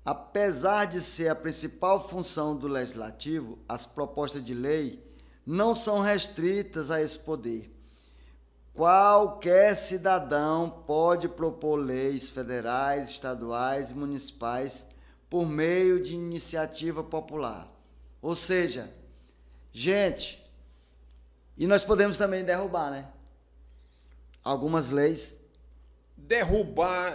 apesar de ser a principal função do legislativo, as propostas de lei não são restritas a esse poder. Qualquer cidadão pode propor leis federais, estaduais e municipais por meio de iniciativa popular. Ou seja, gente, e nós podemos também derrubar, né? Algumas leis. Derrubar,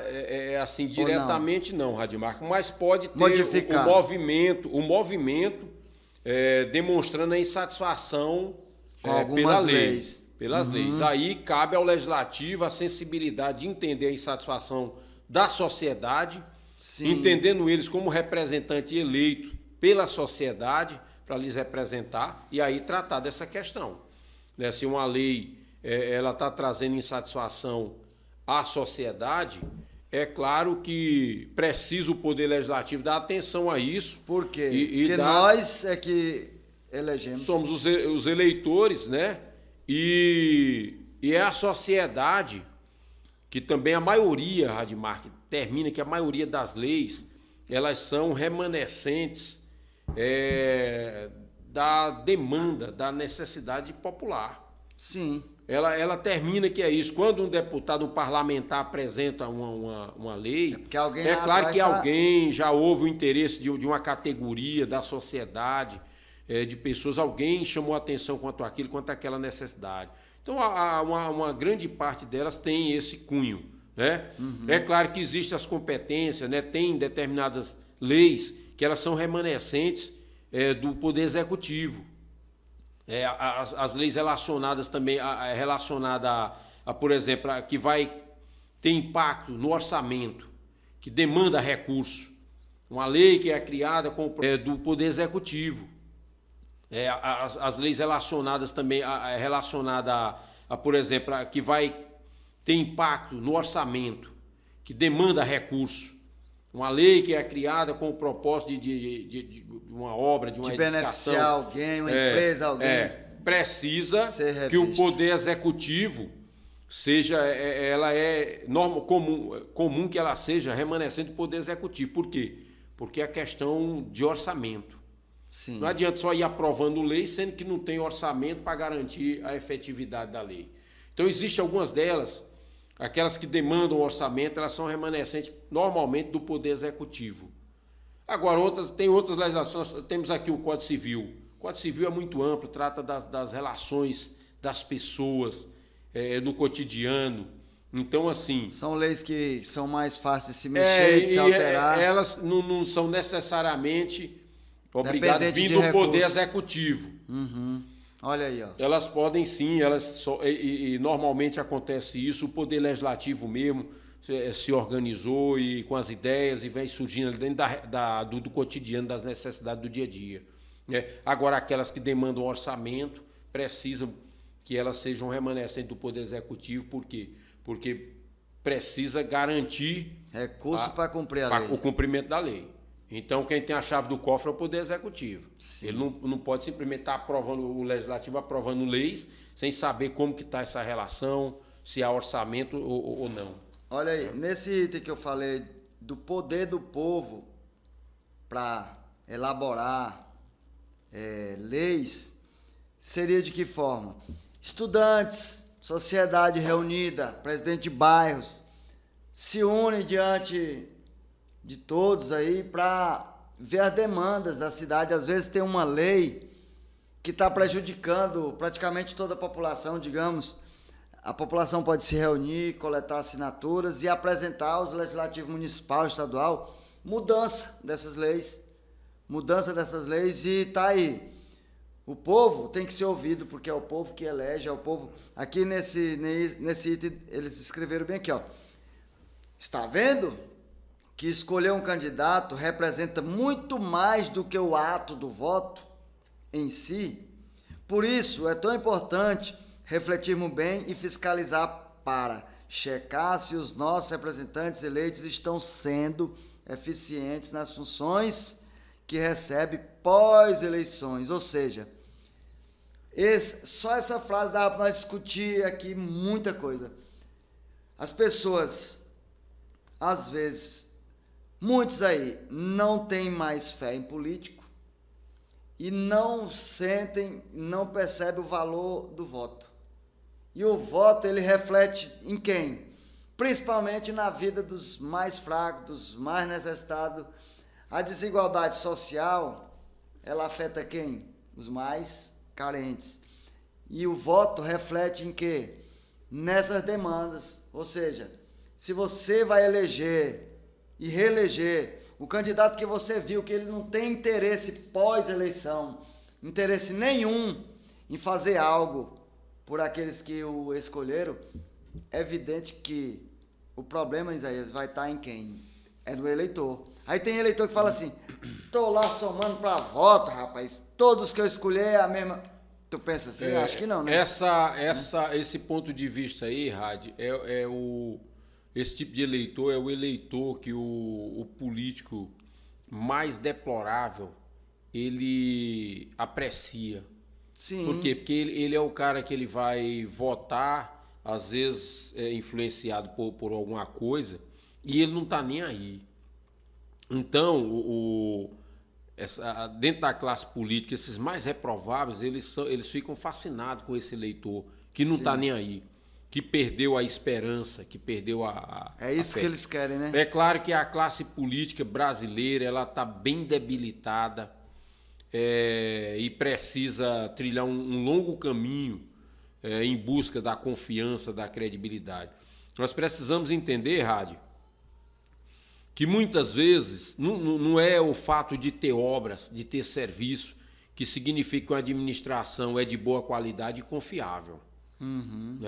assim, diretamente não, Radimarco, mas pode ter modificar. o movimento demonstrando a insatisfação com algumas leis. Pelas leis. Aí cabe ao legislativo a sensibilidade de entender a insatisfação da sociedade, Sim. entendendo eles como representante eleito pela sociedade para lhes representar e aí tratar dessa questão. Né? Se uma lei ela está trazendo insatisfação à sociedade, é claro que precisa o Poder Legislativo dar atenção a isso. Por quê? Porque nós é que elegemos. Somos os eleitores, né? E é a sociedade que também a maioria, Radimar, termina que a maioria das leis, elas são remanescentes da demanda, da necessidade popular. Sim. Ela termina que é isso. Quando um deputado, um parlamentar apresenta uma lei, é claro que alguém já houve o interesse de uma categoria da sociedade, de pessoas, alguém chamou a atenção quanto àquilo, quanto àquela necessidade. Então, uma grande parte delas tem esse cunho. Né? É claro que existem as competências, né? Tem determinadas leis que elas são remanescentes do Poder Executivo. As leis relacionadas também, relacionada por exemplo, que vai ter impacto no orçamento, que demanda recurso. Uma lei que é criada do Poder Executivo. As leis relacionadas também, relacionada por exemplo, que vai ter impacto no orçamento, que demanda recurso. Uma lei que é criada com o propósito de uma obra, de uma edificação. Beneficiar alguém, uma empresa, alguém. Precisa que o Poder Executivo seja, ela é norma comum que ela seja remanescente do Poder Executivo. Por quê? Porque é questão de orçamento. Sim. Não adianta só ir aprovando lei, sendo que não tem orçamento para garantir a efetividade da lei. Então, existem algumas delas, aquelas que demandam orçamento, elas são remanescentes normalmente do Poder Executivo. Agora, tem outras legislações, temos aqui o Código Civil. O Código Civil é muito amplo, trata das relações das pessoas no cotidiano. Então, assim... São leis que são mais fáceis de se mexer, de se alterar. Elas não são necessariamente obrigadas vir do Poder Executivo. Olha aí, ó. Elas podem sim, e normalmente acontece isso, o Poder Legislativo mesmo se organizou e com as ideias e vem surgindo dentro do cotidiano, das necessidades do dia a dia. Agora, aquelas que demandam orçamento, precisam que elas sejam remanescentes do Poder Executivo, por quê? Porque precisa garantir recurso para cumprir a lei. O cumprimento da lei. Então, quem tem a chave do cofre é o Poder Executivo. Sim. Ele não pode simplesmente estar aprovando, o Legislativo aprovando leis, sem saber como que está essa relação, se há orçamento ou não. Olha aí, nesse item que eu falei do poder do povo para elaborar leis, seria de que forma? Estudantes, sociedade reunida, presidente de bairros, se unem diante de todos aí para ver as demandas da cidade. Às vezes tem uma lei que está prejudicando praticamente toda a população, digamos. A população pode se reunir, coletar assinaturas e apresentar aos legislativos municipal, estadual, mudança dessas leis e tá aí. O povo tem que ser ouvido, porque é o povo que elege, é o povo... Aqui nesse item, eles escreveram bem aqui, ó. Está vendo que escolher um candidato representa muito mais do que o ato do voto em si? Por isso, é tão importante refletirmos bem e fiscalizar para checar se os nossos representantes eleitos estão sendo eficientes nas funções que recebem pós-eleições. Ou seja, só essa frase dá para nós discutir aqui muita coisa. As pessoas, às vezes, Muitos aí não têm mais fé em político e não sentem, não percebem o valor do voto. E o voto, ele reflete em quem? Principalmente na vida dos mais fracos, dos mais necessitados. A desigualdade social, ela afeta quem? Os mais carentes. E o voto reflete em quê? Nessas demandas. Ou seja, se você vai eleger e reeleger o candidato que você viu que ele não tem interesse pós-eleição, interesse nenhum em fazer algo por aqueles que o escolheram, é evidente que o problema, Isaías, vai estar em quem? É do eleitor. Aí tem eleitor que fala assim, tô lá somando para voto, rapaz, todos que eu escolher é a mesma... Tu pensa assim? Acho que não, né? Esse ponto de vista aí, Rad, esse tipo de eleitor é o eleitor que o político mais deplorável, ele aprecia. Sim. Por quê? Porque ele é o cara que ele vai votar, às vezes influenciado por alguma coisa, e ele não está nem aí. Então, dentro da classe política, esses mais reprováveis, eles ficam fascinados com esse eleitor que não está nem aí, que perdeu a esperança, que perdeu É isso que eles querem, né? É claro que a classe política brasileira ela está bem debilitada e precisa trilhar um longo caminho em busca da confiança, da credibilidade. Nós precisamos entender, Rádio, que muitas vezes não é o fato de ter obras, de ter serviço, que significa que a administração é de boa qualidade e confiável. Uhum.